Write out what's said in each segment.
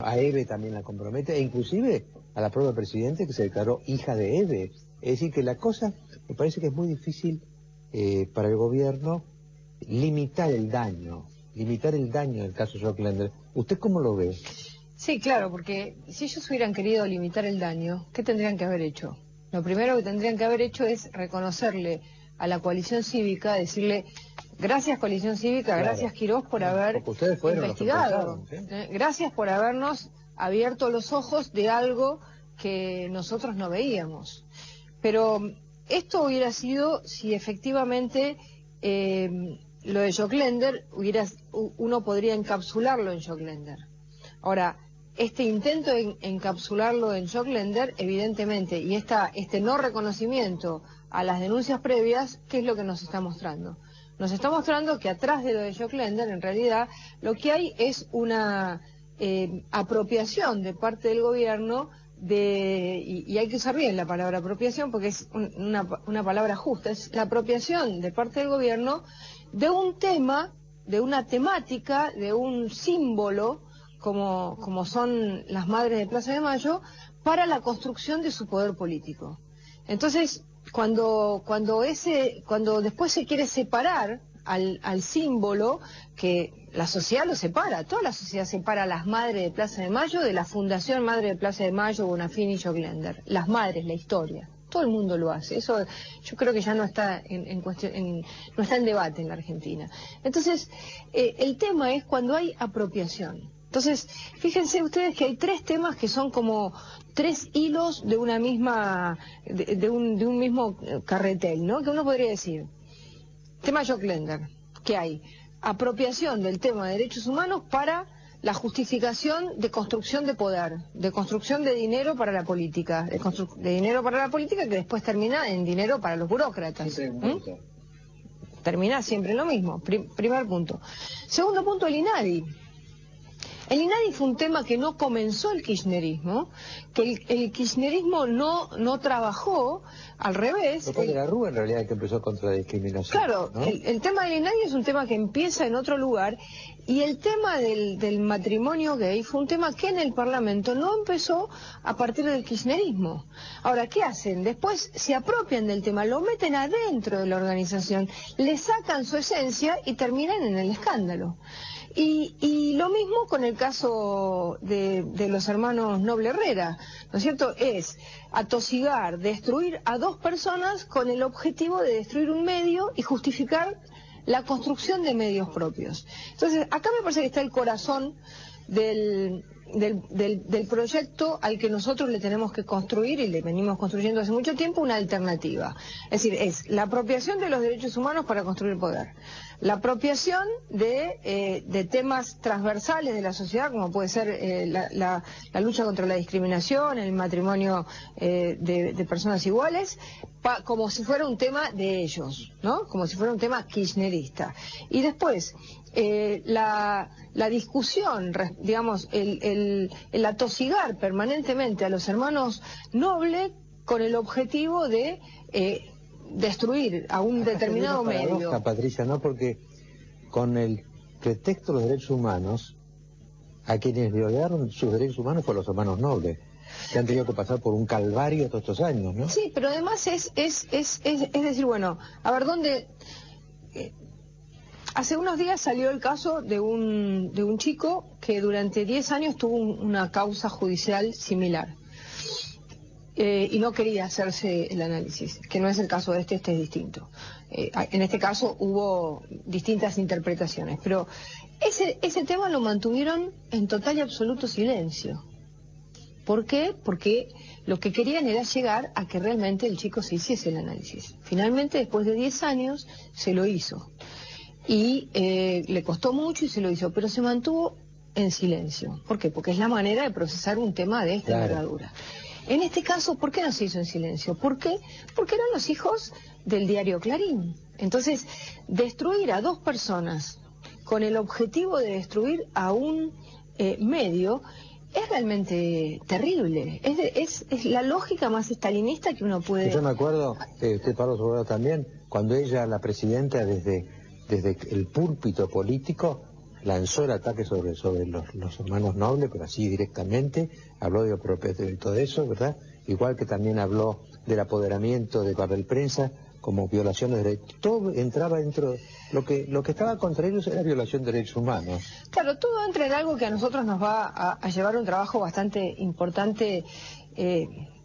A Eve también la compromete, e inclusive a la propia Presidente, que se declaró hija de Eve. Es decir, que la cosa, me parece que es muy difícil para el gobierno limitar el daño del caso Jock-Lenders. ¿Usted cómo lo ve? Sí, claro, porque si ellos hubieran querido limitar el daño, ¿qué tendrían que haber hecho? Lo primero que tendrían que haber hecho es reconocerle a la coalición cívica, decirle: gracias coalición cívica, claro, gracias Quirós por haber investigado, ¿sí? Gracias por habernos abierto los ojos de algo que nosotros no veíamos. Pero esto hubiera sido si efectivamente lo de Jock-Lenders uno podría encapsularlo en Jock-Lenders. Ahora, este intento de encapsularlo en Jock-Lenders, evidentemente, y este no reconocimiento a las denuncias previas, ¿qué es lo que nos está mostrando? Nos está mostrando que atrás de lo de Jock-Lenders, en realidad, lo que hay es una apropiación de parte del gobierno y hay que usar bien la palabra apropiación porque es una palabra justa, es la apropiación de parte del gobierno de un tema, de una temática, de un símbolo, como son las madres de Plaza de Mayo, para la construcción de su poder político. Entonces, cuando después se quiere separar al símbolo, que la sociedad lo separa, toda la sociedad separa a las madres de Plaza de Mayo de la Fundación Madre de Plaza de Mayo, Bonafini y Jock-Lenders. Las madres, la historia. Todo el mundo lo hace. Eso yo creo que ya no está no está en debate en la Argentina. Entonces, el tema es cuando hay apropiación. Entonces, fíjense ustedes que hay tres temas que son como tres hilos de una misma, de un mismo carretel, ¿no? Que uno podría decir, tema Jock-Lenders, que hay apropiación del tema de derechos humanos para la justificación de construcción de poder, de construcción de dinero para la política, de dinero para la política que después termina en dinero para los burócratas. Termina siempre en lo mismo, primer punto. Segundo punto, el INADI. El INADI fue un tema que no comenzó el kirchnerismo, que el kirchnerismo no trabajó, al revés. Fue de la Rúa en realidad que empezó contra la discriminación. Claro, ¿no? El tema del INADI es un tema que empieza en otro lugar, y el tema del matrimonio gay fue un tema que en el Parlamento no empezó a partir del kirchnerismo. Ahora, ¿qué hacen? Después se apropian del tema, lo meten adentro de la organización, le sacan su esencia y terminan en el escándalo. Y lo mismo con el caso de los hermanos Noble Herrera, ¿no es cierto? Es atosigar, destruir a dos personas con el objetivo de destruir un medio y justificar la construcción de medios propios. Entonces, acá me parece que está el corazón del proyecto al que nosotros le tenemos que construir, y le venimos construyendo hace mucho tiempo, una alternativa. Es decir, es la apropiación de los derechos humanos para construir poder. La apropiación de temas transversales de la sociedad, como puede ser la lucha contra la discriminación, el matrimonio de personas iguales, como si fuera un tema de ellos, ¿no? Como si fuera un tema kirchnerista. Y después, la discusión, digamos, el atosigar permanentemente a los hermanos Noble con el objetivo de destruir a un determinado medio. Patricia, ¿no? Porque con el pretexto de los derechos humanos, a quienes violaron sus derechos humanos fueron los hermanos Noble, que han tenido que pasar por un calvario todos estos años, ¿no? Sí, pero además es decir, bueno, a ver, ¿dónde...? Hace unos días salió el caso de un chico que durante 10 años tuvo una causa judicial similar. Y no quería hacerse el análisis, que no es el caso de este es distinto. En este caso hubo distintas interpretaciones, pero ese tema lo mantuvieron en total y absoluto silencio. ¿Por qué? Porque lo que querían era llegar a que realmente el chico se hiciese el análisis. Finalmente, después de 10 años, se lo hizo. Y le costó mucho y se lo hizo, pero se mantuvo en silencio. ¿Por qué? Porque es la manera de procesar un tema de esta envergadura. En este caso, ¿por qué no se hizo en silencio? ¿Por qué? Porque eran los hijos del diario Clarín. Entonces, destruir a dos personas con el objetivo de destruir a un medio es realmente terrible. Es la lógica más estalinista que uno puede... Yo me acuerdo, usted Pablo Sobrado también, cuando ella, la presidenta, desde el púlpito político, lanzó el ataque sobre los hermanos Nobles, pero así directamente, habló de apropiación y todo eso, ¿verdad? Igual que también habló del apoderamiento de papel prensa como violación de derechos. Todo entraba dentro, lo que estaba contra ellos era violación de derechos humanos. Claro, todo entra en algo que a nosotros nos va a llevar un trabajo bastante importante,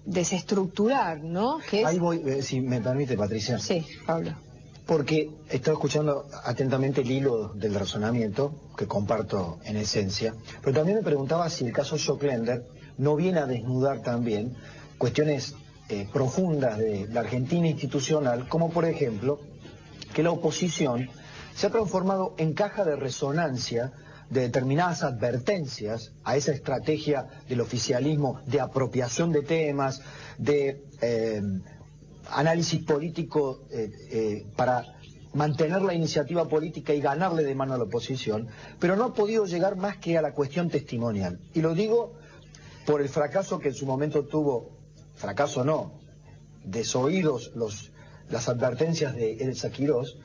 desestructurar, ¿no? Que es... Ahí voy, si me permite, Patricia. Sí, Pablo. Porque estaba escuchando atentamente el hilo del razonamiento, que comparto en esencia, pero también me preguntaba si el caso Joclender no viene a desnudar también cuestiones profundas de la Argentina institucional, como por ejemplo que la oposición se ha transformado en caja de resonancia de determinadas advertencias a esa estrategia del oficialismo de apropiación de temas, de análisis político para mantener la iniciativa política y ganarle de mano a la oposición, pero no ha podido llegar más que a la cuestión testimonial. Y lo digo por el fracaso que en su momento tuvo, fracaso no, desoídos las advertencias de Elsa Quirós.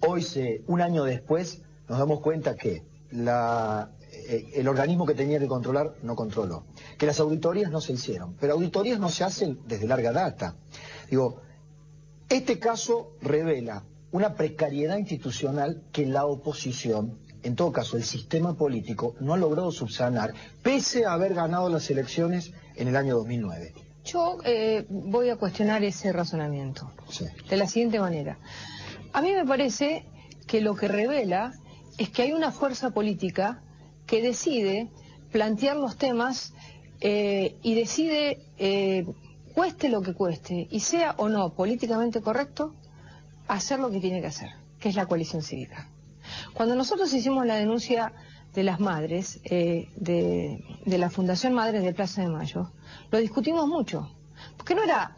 Hoy, un año después, nos damos cuenta que el organismo que tenía que controlar no controló, que las auditorías no se hicieron, pero auditorías no se hacen desde larga data. Digo, este caso revela una precariedad institucional que la oposición, en todo caso el sistema político, no ha logrado subsanar, pese a haber ganado las elecciones en el año 2009. Yo voy a cuestionar ese razonamiento, Sí. De la siguiente manera. A mí me parece que lo que revela es que hay una fuerza política que decide plantear los temas y decide, cueste lo que cueste, y sea o no políticamente correcto, hacer lo que tiene que hacer, que es la coalición cívica. Cuando nosotros hicimos la denuncia de las madres, de la Fundación Madres de Plaza de Mayo, lo discutimos mucho, porque no era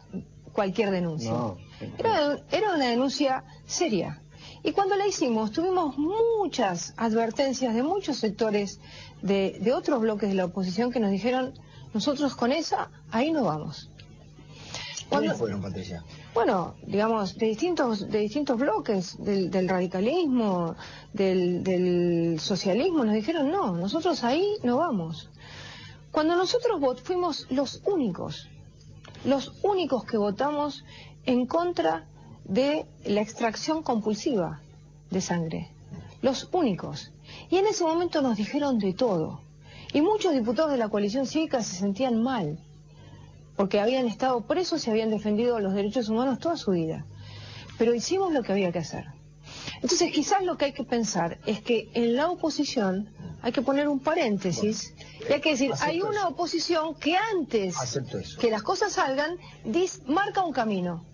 cualquier denuncia, No. era una denuncia seria. Y cuando la hicimos, tuvimos muchas advertencias de muchos sectores de otros bloques de la oposición que nos dijeron, nosotros con esa, ahí no vamos. ¿Cuáles fueron, Patricia? Bueno, digamos, de distintos bloques, del radicalismo, del socialismo, nos dijeron, no, nosotros ahí no vamos. Cuando nosotros fuimos los únicos que votamos en contra de la extracción compulsiva de sangre, los únicos. Y en ese momento nos dijeron de todo. Y muchos diputados de la coalición cívica se sentían mal, porque habían estado presos y habían defendido los derechos humanos toda su vida. Pero hicimos lo que había que hacer. Entonces quizás lo que hay que pensar es que en la oposición hay que poner un paréntesis y hay que decir, hay una oposición que antes que las cosas salgan, marca un camino.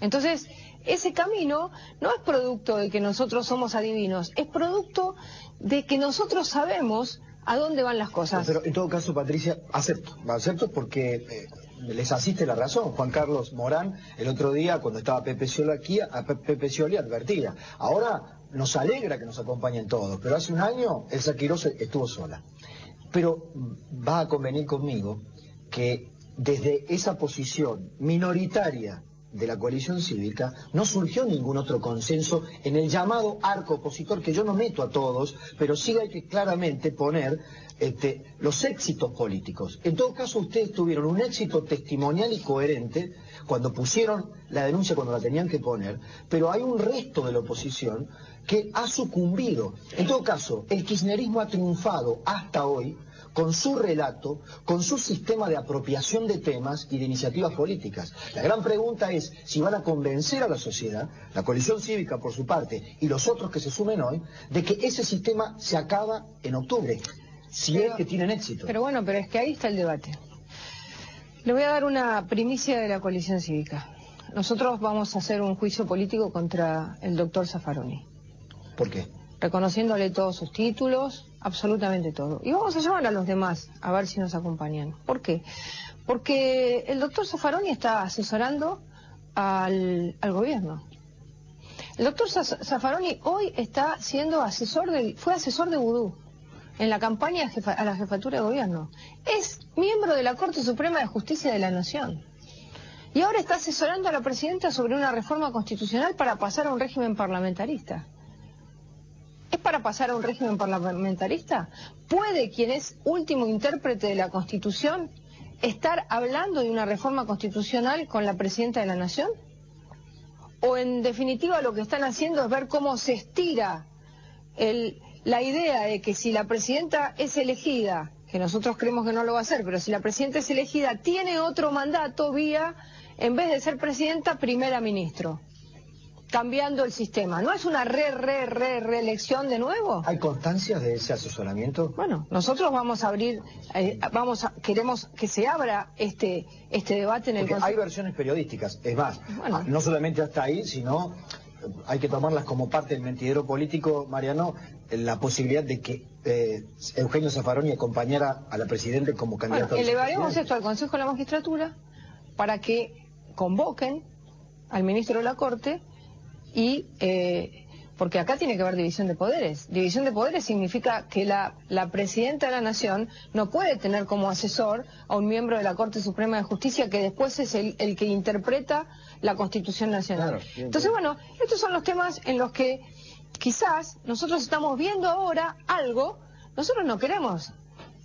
Entonces, ese camino no es producto de que nosotros somos adivinos, es producto de que nosotros sabemos a dónde van las cosas. Pero en todo caso, Patricia, acepto porque les asiste la razón. Juan Carlos Morán, el otro día, cuando estaba Pepe Scioli advertía. Ahora nos alegra que nos acompañen todos, pero hace un año Elsa Quirós estuvo sola. Pero va a convenir conmigo que desde esa posición minoritaria de la coalición cívica no surgió ningún otro consenso en el llamado arco opositor, que yo no meto a todos, pero sí hay que claramente poner los éxitos políticos. En todo caso, ustedes tuvieron un éxito testimonial y coherente cuando pusieron la denuncia, cuando la tenían que poner, pero hay un resto de la oposición que ha sucumbido. En todo caso, el kirchnerismo ha triunfado hasta hoy con su relato, con su sistema de apropiación de temas y de iniciativas políticas. La gran pregunta es si van a convencer a la sociedad, la coalición cívica por su parte y los otros que se sumen hoy, de que ese sistema se acaba en octubre, si es que tienen éxito. Pero es que ahí está el debate. Le voy a dar una primicia de la coalición cívica. Nosotros vamos a hacer un juicio político contra el doctor Zaffaroni. ¿Por qué? Reconociéndole todos sus títulos, absolutamente todo. Y vamos a llamar a los demás a ver si nos acompañan. ¿Por qué? Porque el doctor Zaffaroni está asesorando al gobierno. El doctor Zaffaroni hoy está siendo fue asesor de Vudú en la campaña a la jefatura de gobierno. Es miembro de la Corte Suprema de Justicia de la Nación. Y ahora está asesorando a la presidenta sobre una reforma constitucional para pasar a un régimen parlamentarista. ¿Es para pasar a un régimen parlamentarista? ¿Puede quien es último intérprete de la Constitución estar hablando de una reforma constitucional con la Presidenta de la Nación? ¿O en definitiva lo que están haciendo es ver cómo se estira la idea de que si la Presidenta es elegida, que nosotros creemos que no lo va a hacer, pero si la Presidenta es elegida, tiene otro mandato vía, en vez de ser Presidenta, Primera Ministro? Cambiando el sistema. ¿No es una reelección de nuevo? ¿Hay constancias de ese asesoramiento? Bueno, nosotros vamos a abrir, queremos que se abra este debate en el Consejo. Hay versiones periodísticas, es más, Bueno. no solamente hasta ahí, sino hay que tomarlas como parte del mentidero político, Mariano, la posibilidad de que Eugenio Zaffaroni acompañara a la Presidenta como candidato. Bueno, elevaremos esto al Consejo de la Magistratura para que convoquen al ministro de la Corte y porque acá tiene que haber división de poderes. División de poderes significa que la Presidenta de la Nación no puede tener como asesor a un miembro de la Corte Suprema de Justicia que después es el que interpreta la Constitución Nacional. Claro, entonces, bueno, estos son los temas en los que quizás nosotros estamos viendo ahora algo. Nosotros no queremos.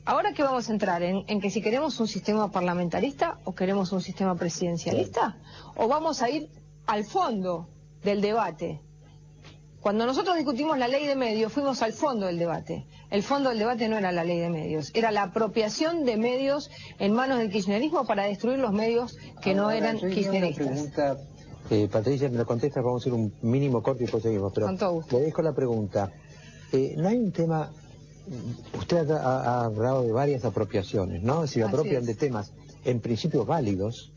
¿Ahora qué vamos a entrar? ¿En que si queremos un sistema parlamentarista o queremos un sistema presidencialista? ¿O vamos a ir al fondo del debate? Cuando nosotros discutimos la ley de medios, fuimos al fondo del debate. El fondo del debate no era la ley de medios, era la apropiación de medios en manos del kirchnerismo para destruir los medios que no eran kirchneristas. Una pregunta, Patricia, me lo contesta, vamos a hacer un mínimo corte y después seguimos. Pero Con todo gusto. le dejo la pregunta. ¿No hay un tema? Usted ha hablado de varias apropiaciones, ¿no? Se apropian de temas, en principio válidos,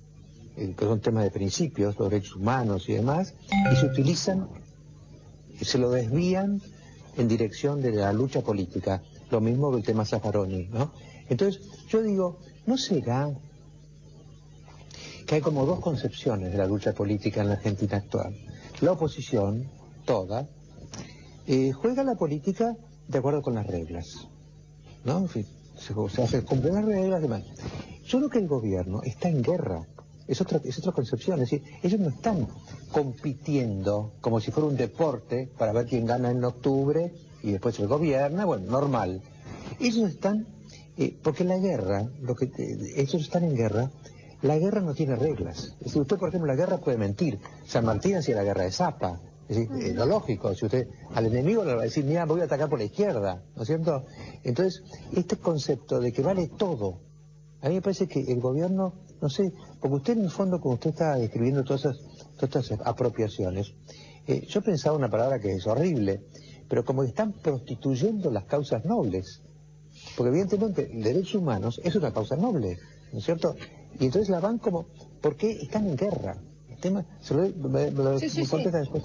que son temas de principios, los derechos humanos y demás, y se utilizan, se lo desvían en dirección de la lucha política, lo mismo que el tema Zaffaroni, ¿no? Entonces, yo digo, ¿no será que hay como dos concepciones de la lucha política en la Argentina actual? La oposición, toda, juega la política de acuerdo con las reglas, ¿no? En fin, se cumplen las reglas y demás. Yo creo que el gobierno está en guerra. Es otra concepción, es decir, ellos no están compitiendo como si fuera un deporte para ver quién gana en octubre y después el gobierno, bueno, normal. Ellos están, porque la guerra, ellos están en guerra, la guerra no tiene reglas. Es decir, usted, por ejemplo, la guerra puede mentir. San Martín hacía la guerra de Zapa. Es decir, lo lógico, si usted al enemigo le va a decir, mira, voy a atacar por la izquierda, ¿no es cierto? Entonces, este concepto de que vale todo, a mí me parece que el gobierno, no sé, porque usted en el fondo, como usted está describiendo todas estas apropiaciones, yo pensaba una palabra que es horrible, pero como que están prostituyendo las causas nobles, porque evidentemente derechos humanos es una causa noble, ¿no es cierto? Y entonces la van como, ¿por qué están en guerra? El tema, me contesta después.